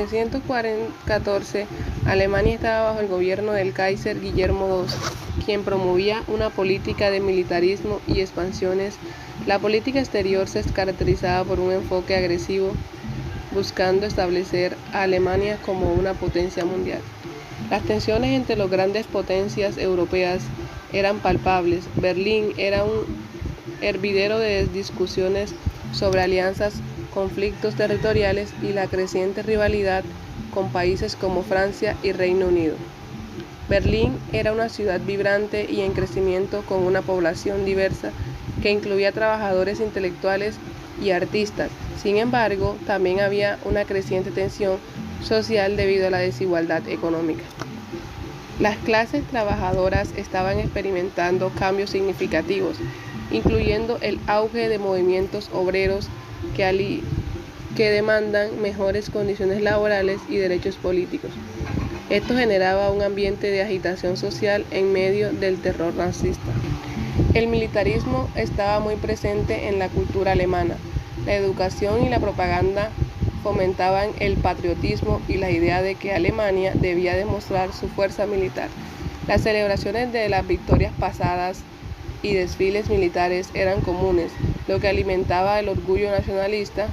1914, Alemania estaba bajo el gobierno del Kaiser Guillermo II, quien promovía una política de militarismo y expansiones. La política exterior se caracterizaba por un enfoque agresivo, buscando establecer a Alemania como una potencia mundial. Las tensiones entre las grandes potencias europeas eran palpables. Berlín era un hervidero de discusiones sobre alianzas, conflictos territoriales y la creciente rivalidad con países como Francia y Reino Unido. Berlín era una ciudad vibrante y en crecimiento con una población diversa que incluía trabajadores intelectuales y artistas. Sin embargo, también había una creciente tensión social debido a la desigualdad económica. Las clases trabajadoras estaban experimentando cambios significativos, incluyendo el auge de movimientos obreros que demandan mejores condiciones laborales y derechos políticos. Esto generaba un ambiente de agitación social en medio del terror nazista. El militarismo estaba muy presente en la cultura alemana. La educación y la propaganda fomentaban el patriotismo y la idea de que Alemania debía demostrar su fuerza militar. Las celebraciones de las victorias pasadas y desfiles militares eran comunes, lo que alimentaba el orgullo nacionalista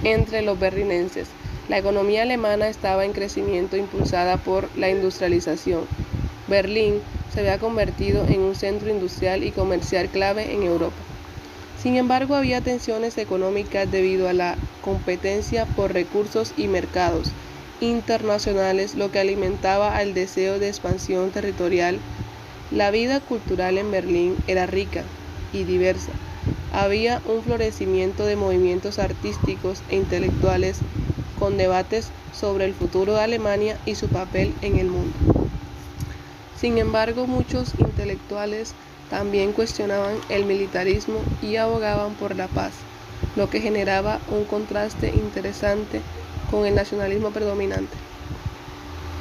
entre los berlinenses. La economía alemana estaba en crecimiento impulsada por la industrialización. Berlín se había convertido en un centro industrial y comercial clave en Europa. Sin embargo, había tensiones económicas debido a la competencia por recursos y mercados internacionales, lo que alimentaba el deseo de expansión territorial. La vida cultural en Berlín era rica y diversa. Había un florecimiento de movimientos artísticos e intelectuales con debates sobre el futuro de Alemania y su papel en el mundo. Sin embargo, muchos intelectuales también cuestionaban el militarismo y abogaban por la paz, lo que generaba un contraste interesante con el nacionalismo predominante.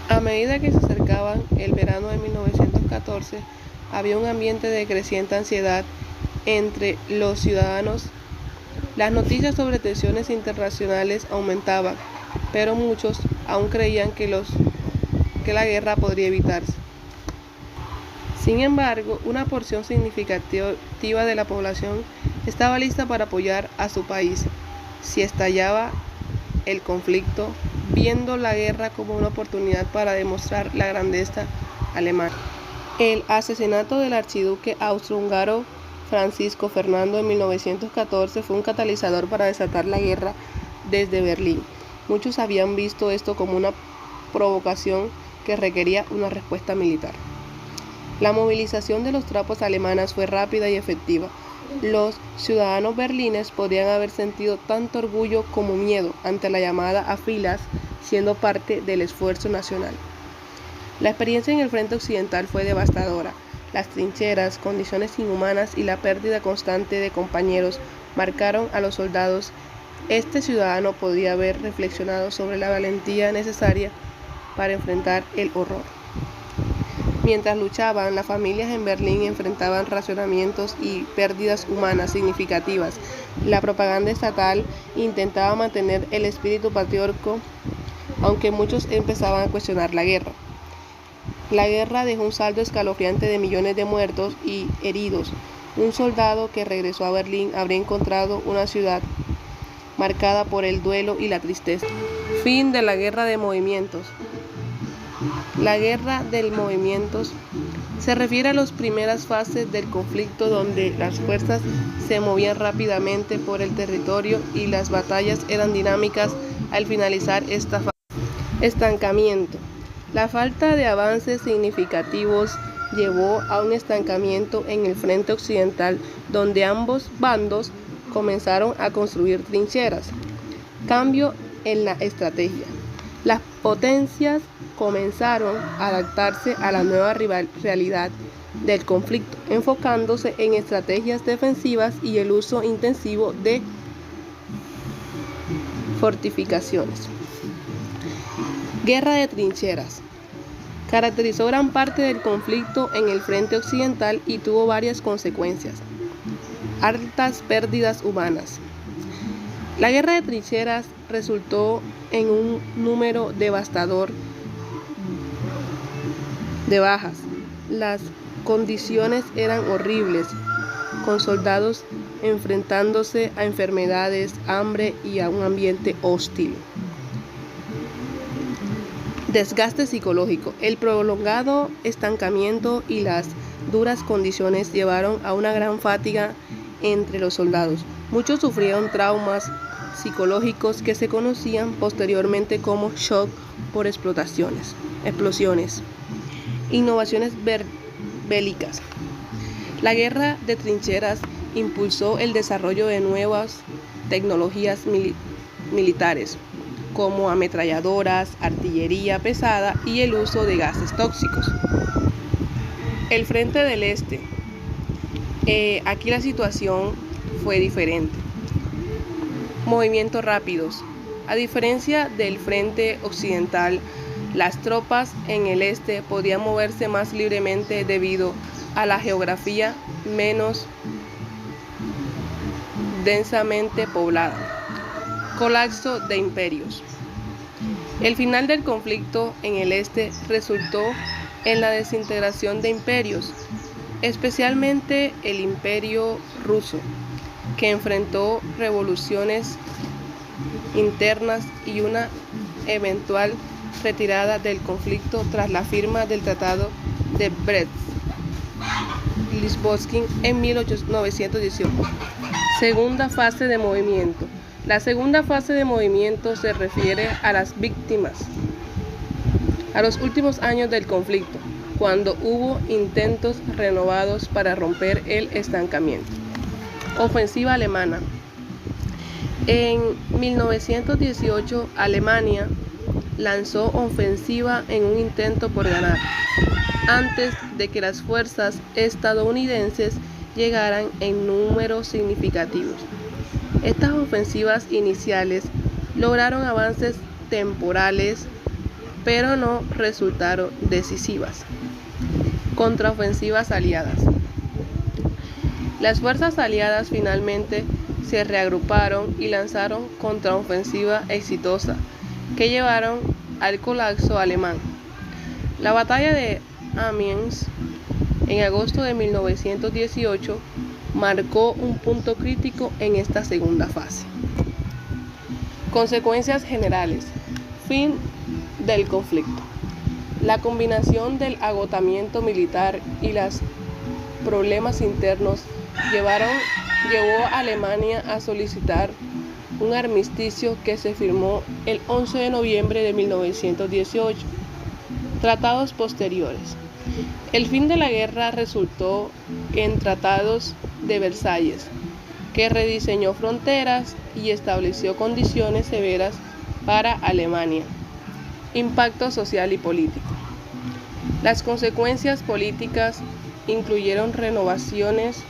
A medida que se acercaba el verano de 1914, había un ambiente de creciente ansiedad entre los ciudadanos. Las noticias sobre tensiones internacionales aumentaban, pero muchos aún creían que la guerra podría evitarse. Sin embargo, una porción significativa de la población estaba lista para apoyar a su país si estallaba el conflicto, viendo la guerra como una oportunidad para demostrar la grandeza alemana. El asesinato del archiduque austrohúngaro Francisco Fernando en 1914 fue un catalizador para desatar la guerra desde Berlín. Muchos habían visto esto como una provocación que requería una respuesta militar. La movilización de los tropas alemanas fue rápida y efectiva. Los ciudadanos berlineses podían haber sentido tanto orgullo como miedo ante la llamada a filas, siendo parte del esfuerzo nacional. La experiencia en el frente occidental fue devastadora. Las trincheras, condiciones inhumanas y la pérdida constante de compañeros marcaron a los soldados. Este ciudadano podía haber reflexionado sobre la valentía necesaria para enfrentar el horror. Mientras luchaban, las familias en Berlín enfrentaban racionamientos y pérdidas humanas significativas. La propaganda estatal intentaba mantener el espíritu patriótico, aunque muchos empezaban a cuestionar la guerra. La guerra dejó un saldo escalofriante de millones de muertos y heridos. Un soldado que regresó a Berlín habría encontrado una ciudad marcada por el duelo y la tristeza. Fin de la guerra de movimientos. La guerra de movimientos se refiere a las primeras fases del conflicto donde las fuerzas se movían rápidamente por el territorio y las batallas eran dinámicas. Al finalizar esta fase, estancamiento. La falta de avances significativos llevó a un estancamiento en el frente occidental, donde ambos bandos comenzaron a construir trincheras. Cambio en la estrategia. Las potencias comenzaron a adaptarse a la nueva realidad del conflicto, enfocándose en estrategias defensivas y el uso intensivo de fortificaciones. Guerra de trincheras. Caracterizó gran parte del conflicto en el frente occidental y tuvo varias consecuencias. Altas pérdidas humanas. La guerra de trincheras resultó en un número devastador de bajas. Las condiciones eran horribles, con soldados enfrentándose a enfermedades, hambre y a un ambiente hostil. Desgaste psicológico. El prolongado estancamiento y las duras condiciones llevaron a una gran fatiga entre los soldados. Muchos sufrieron traumas psicológicos que se conocían posteriormente como shock por explosiones. Innovaciones bélicas. La guerra de trincheras impulsó el desarrollo de nuevas tecnologías militares, como ametralladoras, artillería pesada y el uso de gases tóxicos. El Frente del Este. Aquí la situación fue diferente. Movimientos rápidos. A diferencia del Frente Occidental, las tropas en el este podían moverse más libremente debido a la geografía menos densamente poblada. Colapso de imperios. El final del conflicto en el este resultó en la desintegración de imperios, especialmente el Imperio ruso, que enfrentó revoluciones internas y una eventual retirada del conflicto tras la firma del Tratado de Brest-Litovsk en 1918. Segunda fase de movimiento. La segunda fase de movimiento se refiere a las víctimas, a los últimos años del conflicto, cuando hubo intentos renovados para romper el estancamiento. Ofensiva alemana. En 1918, Alemania lanzó ofensiva en un intento por ganar, antes de que las fuerzas estadounidenses llegaran en números significativos. Estas ofensivas iniciales lograron avances temporales, pero no resultaron decisivas. Contraofensivas aliadas. Las fuerzas aliadas finalmente se reagruparon y lanzaron contraofensiva exitosa que llevaron al colapso alemán. La batalla de Amiens en agosto de 1918 marcó un punto crítico en esta segunda fase. Consecuencias generales. Fin del conflicto. La combinación del agotamiento militar y los problemas internos llevó a Alemania a solicitar un armisticio que se firmó el 11 de noviembre de 1918. Tratados posteriores. El fin de la guerra resultó en tratados de Versalles, que rediseñó fronteras y estableció condiciones severas para Alemania. Impacto social y político. Las consecuencias políticas incluyeron revoluciones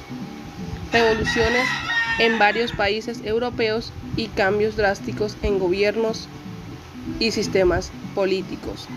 en varios países europeos y cambios drásticos en gobiernos y sistemas políticos.